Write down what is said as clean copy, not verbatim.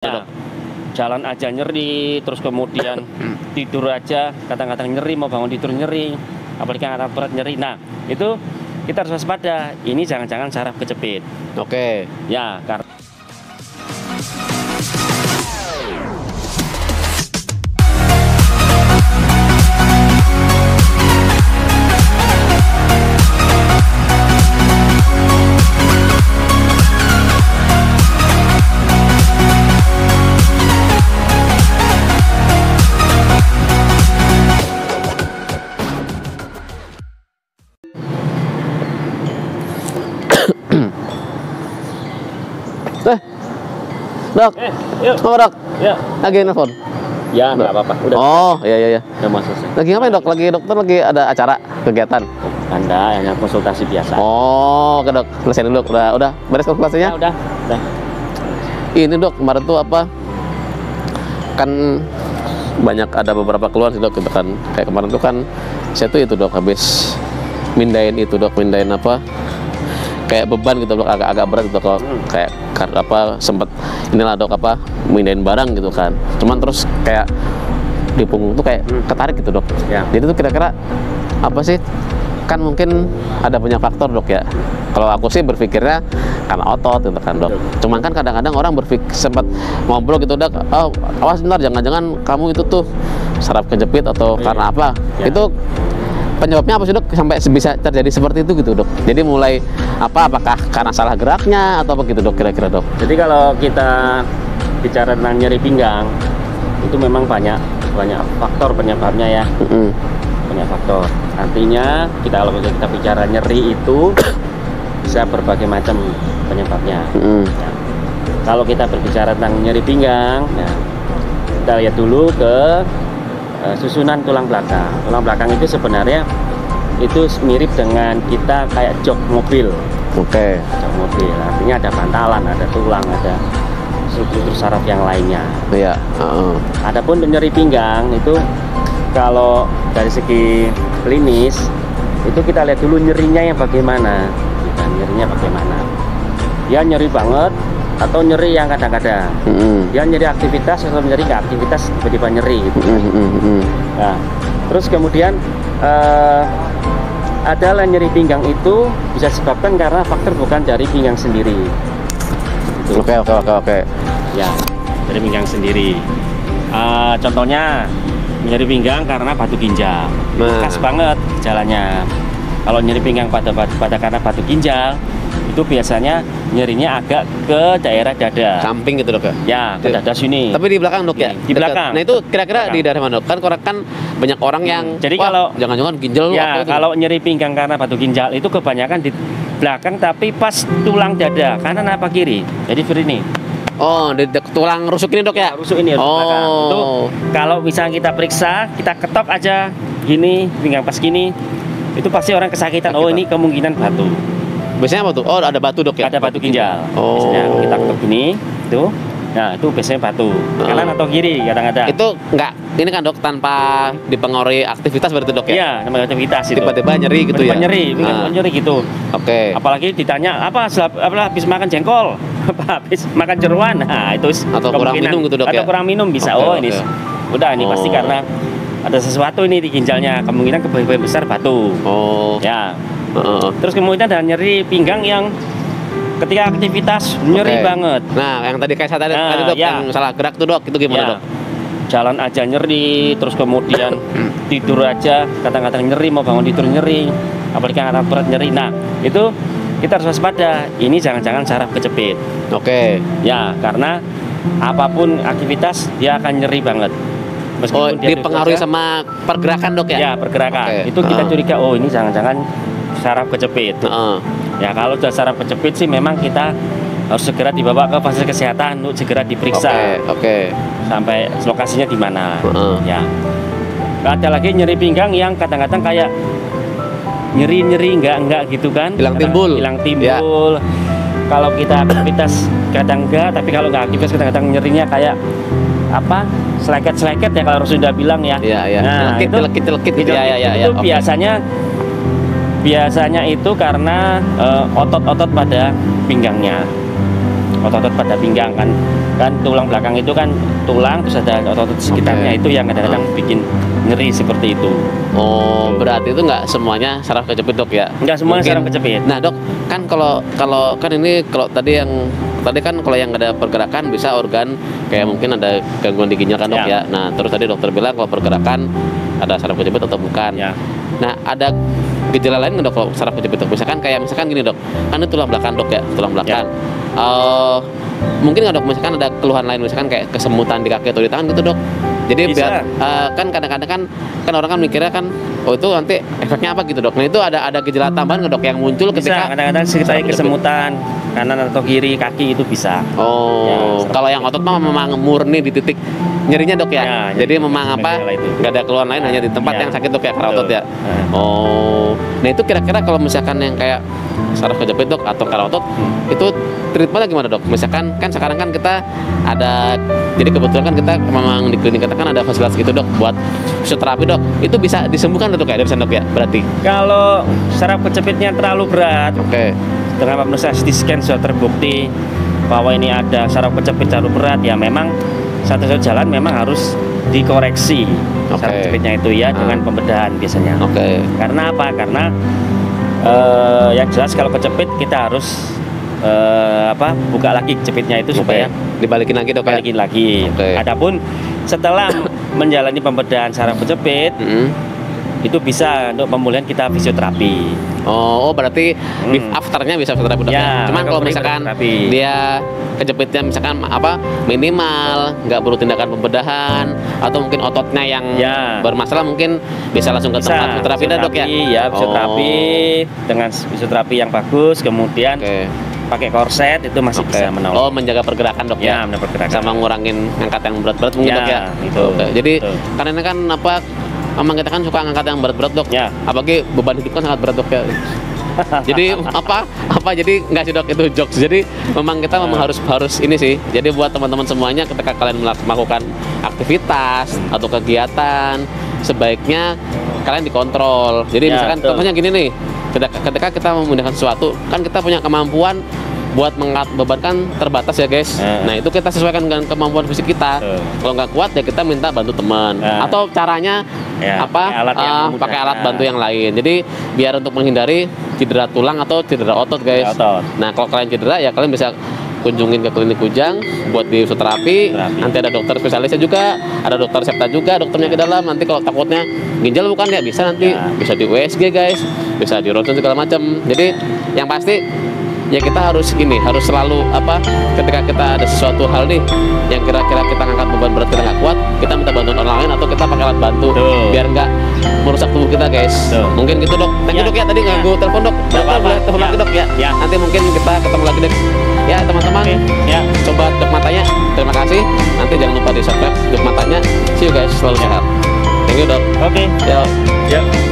Ya, jalan aja nyeri, terus kemudian tidur aja kadang-kadang nyeri, mau bangun tidur nyeri, apalagi anak berat nyeri. Nah, itu kita harus waspada. Ini jangan-jangan saraf kejepit. Oke. Ya, karena Dok, yuk. oh, dok, Ya, lagi nelfon. ya nggak apa-apa. Udah, Oh, iya. udah mau selesai. Lagi ngapain dok? Dokter lagi ada acara, kegiatan. Anda hanya konsultasi biasa. Oh, oke dok, selesai dulu. Udah beres Ya, konsultasinya. udah. Ini dok, kemarin tuh apa? Kan banyak ada beberapa keluhan sih dok, gitu kan. Kayak kemarin tuh kan saya tuh itu dok habis mindahin apa? Kayak beban gitu dok, agak berat gitu kalau kayak apa sempet inilah dok apa mindahin barang gitu kan. Cuman terus kayak di punggung tuh kayak ketarik gitu dok. Ya. Jadi tuh kira-kira apa sih? Kan mungkin ada banyak faktor dok ya. Kalau aku sih berpikirnya karena otot gitu kan dok. Cuman kan kadang-kadang orang sempat ngobrol gitu dok. Oh, awas ntar jangan-jangan kamu itu tuh saraf kejepit atau karena apa? Ya. Itu penyebabnya apa sih dok sampai bisa terjadi seperti itu gitu dok? Jadi mulai apakah karena salah geraknya atau apa gitu dok kira-kira dok? Jadi kalau kita bicara tentang nyeri pinggang, itu memang banyak faktor penyebabnya ya. Banyak faktor. Artinya kalau kita bicara nyeri itu bisa berbagai macam penyebabnya. Ya. Kalau kita berbicara tentang nyeri pinggang, ya, kita lihat dulu ke susunan tulang belakang. Tulang belakang itu sebenarnya itu mirip dengan kita kayak jok mobil. Oke. Jok mobil, artinya ada bantalan, ada tulang, ada struktur saraf yang lainnya. Iya. Adapun nyeri pinggang itu kalau dari segi klinis itu kita lihat dulu nyerinya yang bagaimana. Nyerinya bagaimana? Dia nyeri banget atau nyeri yang kadang-kadang. Dia nyeri aktivitas atau nyeri ke aktivitas tiba-tiba nyeri gitu. Nah, terus kemudian adalah nyeri pinggang itu bisa disebabkan karena faktor bukan dari pinggang sendiri. Gitu. Oke. Ya, dari pinggang sendiri. Contohnya nyeri pinggang karena batu ginjal. Khas banget jalannya. Kalau nyeri pinggang pada karena batu ginjal itu biasanya nyerinya agak ke daerah dada. Samping gitu dok ya? Ya, ke dada sini. Tapi di belakang dok ya? Di belakang. Nah itu kira-kira di daerah mana dok? Kan banyak orang yang jadi kalau jangan-jangan ginjal ya kalau nyeri pinggang karena batu ginjal itu kebanyakan di belakang tapi pas tulang dada kanan apa kiri. Jadi seperti ini. Oh, di tulang rusuk ini dok ya? Rusuk ini belakang. Itu kalau misalnya kita periksa, kita ketok aja gini, pinggang pas gini, itu pasti orang kesakitan. Oh, ini kemungkinan batu. Biasanya apa tuh? Oh, ada batu dok ya? Ada batu ginjal. Oh. Biasanya kita ketok gini, itu. Nah, itu biasanya batu. Kanan atau kiri kadang-kadang. Itu enggak, ini kan dok tanpa dipengaruhi aktivitas berarti dok ya? Iya, sama aktivitas itu. Tiba-tiba nyeri gitu ya? Nyeri, nyeri gitu. Oke. Apalagi ditanya apa habis makan jengkol, apa habis makan jeruan. Nah, itu atau kurang minum gitu dok ya? Atau kurang minum bisa. Ini udah ini pasti karena ada sesuatu ini di ginjalnya, kemungkinan kebanyakan besar batu. Ya. Terus kemudian ada nyeri pinggang yang ketika aktivitas nyeri banget. Nah, yang tadi kayak saya tadi dok, yang salah gerak tuh dok, itu gimana dok? Jalan aja nyeri, terus kemudian tidur aja kadang-kadang nyeri, mau bangun tidur nyeri, apalagi anak berat nyeri. Nah, itu kita harus waspada. Ini jangan-jangan saraf kejepit. Oke. Ya, karena apapun aktivitas dia akan nyeri banget. Meskipun dia dipengaruhi sama pergerakan dok ya? Ya, pergerakan. Itu kita curiga, oh ini jangan-jangan saraf kejepit. Ya, kalau sudah saraf kejepit sih memang kita harus segera dibawa ke fasilitas kesehatan untuk segera diperiksa. Oke. Sampai lokasinya di mana. Ya. Ada lagi nyeri pinggang yang kadang-kadang kayak nyeri enggak gitu kan? Hilang timbul. Ya. Kalau kita aktivitas kadang enggak, tapi kalau enggak aktivitas kadang-kadang nyerinya kayak apa? Seleket-seleket ya kalau sudah bilang ya. Iya. Nah, Telekit gitu ya. Itu biasanya itu karena otot-otot pada pinggangnya. Otot-otot pada pinggang kan Kan tulang belakang itu kan tulang, terus ada otot sekitarnya itu yang kadang-kadang bikin nyeri seperti itu. Oh, berarti itu nggak semuanya saraf kejepit dok ya? Enggak semuanya Mungkin- saraf kejepit. Nah dok, kan kalau kan ini kalau tadi kan kalau yang ada pergerakan bisa organ kayak mungkin ada gangguan di ginjal kan dok Ya. ya. Nah terus tadi dokter bilang kalau pergerakan ada saraf kejepit atau bukan. Ya. Nah ada gejala lain nggak dok kalau saraf kejepit dok? Misalkan gini dok, kan itu tulang belakang dok ya, tulang belakang. Mungkin nggak dok, misalkan ada keluhan lain, misalkan kayak kesemutan di kaki atau di tangan gitu dok. Jadi Bisa. biar kan kadang-kadang kan orang kan mikirnya kan oh itu nanti efeknya apa gitu dok. Nah itu ada gejala tambahan nggak dok yang muncul Bisa ketika kadang-kadang saraf ceritanya kejepit? kesemutan kanan atau kiri kaki itu bisa. Oh, Ya, kalau yang otot mah memang murni di titik nyerinya dok ya. Ya, Jadi jadi memang apa? gejala itu. Nggak ada keluhan lain, hanya di tempat Ya, yang sakit dok ya, karena otot betul. ya. Oh, nah itu kira-kira kalau misalkan yang kayak saraf kejepit dok atau karena otot itu treatmentnya gimana dok? Misalkan kan sekarang kan kita ada, jadi kebetulan kan kita memang di klinik kita kan ada fasilitas gitu dok buat fisioterapi dok. Itu bisa disembuhkan dok ya dari sana dok ya? Berarti? Kalau saraf kejepitnya terlalu berat, Oke. dengan pemeriksaan CT scan sudah terbukti bahwa ini ada saraf kejepit terlalu berat, ya memang satu-satu jalan memang harus dikoreksi saraf Oke. kejepitnya itu ya dengan pembedahan biasanya. Oke. Karena apa? Karena yang jelas kalau kejepit kita harus buka lagi kejepitnya itu supaya Dibalikin lagi dok ya? balikin lagi. Oke. Adapun setelah menjalani pembedahan saraf kejepit Mm-mm. itu bisa untuk pemulihan kita fisioterapi. Oh, berarti afternya bisa fisioterapi dok Ya, ya? Cuman kalau recovery misalkan fisioterapi. dia kejepitnya misalkan minimal nggak perlu tindakan pembedahan atau mungkin ototnya yang Ya. bermasalah mungkin bisa langsung ke tempat fisioterapi dah dok ya? Ya, fisioterapi dengan fisioterapi yang bagus, kemudian Oke. pakai korset itu masih Oke. bisa menolong. Oh, menjaga pergerakan dok Ya, ya? menjaga pergerakan. Sama ngurangin angkat yang berat-berat mungkin Ya, dok ya? itu. Oke. Jadi Betul. karena ini kan memang kita kan suka ngangkat yang berat-berat dok. Ya. Apalagi beban hidup kan sangat berat dok ya. Jadi jadi nggak sih dok itu jokes. Jadi memang kita memang harus ini sih. Jadi buat teman-teman semuanya ketika kalian melakukan aktivitas atau kegiatan sebaiknya kalian dikontrol. Jadi Ya, misalkan betul. contohnya gini nih, ketika kita memindahkan sesuatu kan kita punya kemampuan buat mengangkat beban kan terbatas ya guys. Nah itu kita sesuaikan dengan kemampuan fisik kita. Kalau nggak kuat ya kita minta bantu teman. Atau caranya Ya, pakai alat yang memudahkan. pakai alat bantu yang lain. Jadi biar untuk menghindari cedera tulang atau cedera otot guys. Otot. Nah kalau kalian cedera ya kalian bisa kunjungin ke klinik Kujang buat di fisioterapi. Nanti ada dokter spesialisnya juga, ada dokter septa juga, dokter penyakit dalam. Nanti kalau takutnya ginjal bukan ya bisa nanti bisa di USG guys, bisa di ronsen segala macam. Jadi yang pasti ya kita harus selalu ketika kita ada sesuatu hal nih yang kira-kira kita ngangkat beban berat kita nggak kuat, kita minta bantuan orang lain atau kita pakai alat bantu. Betul. Biar nggak merusak tubuh kita guys. Betul. Mungkin gitu dok. Thank you Ya. dok ya, tadi nganggu telepon dok. Nggak apa-apa. Boleh telepon Ya. lagi dok ya. Ya. Nanti mungkin kita ketemu lagi deh. Ya teman-teman, Oke. Ya. coba dok matanya. Terima kasih. Nanti jangan lupa di subscribe dok matanya. See you guys, selalu sehat. Thank you dok. Oke. Yo. Ya.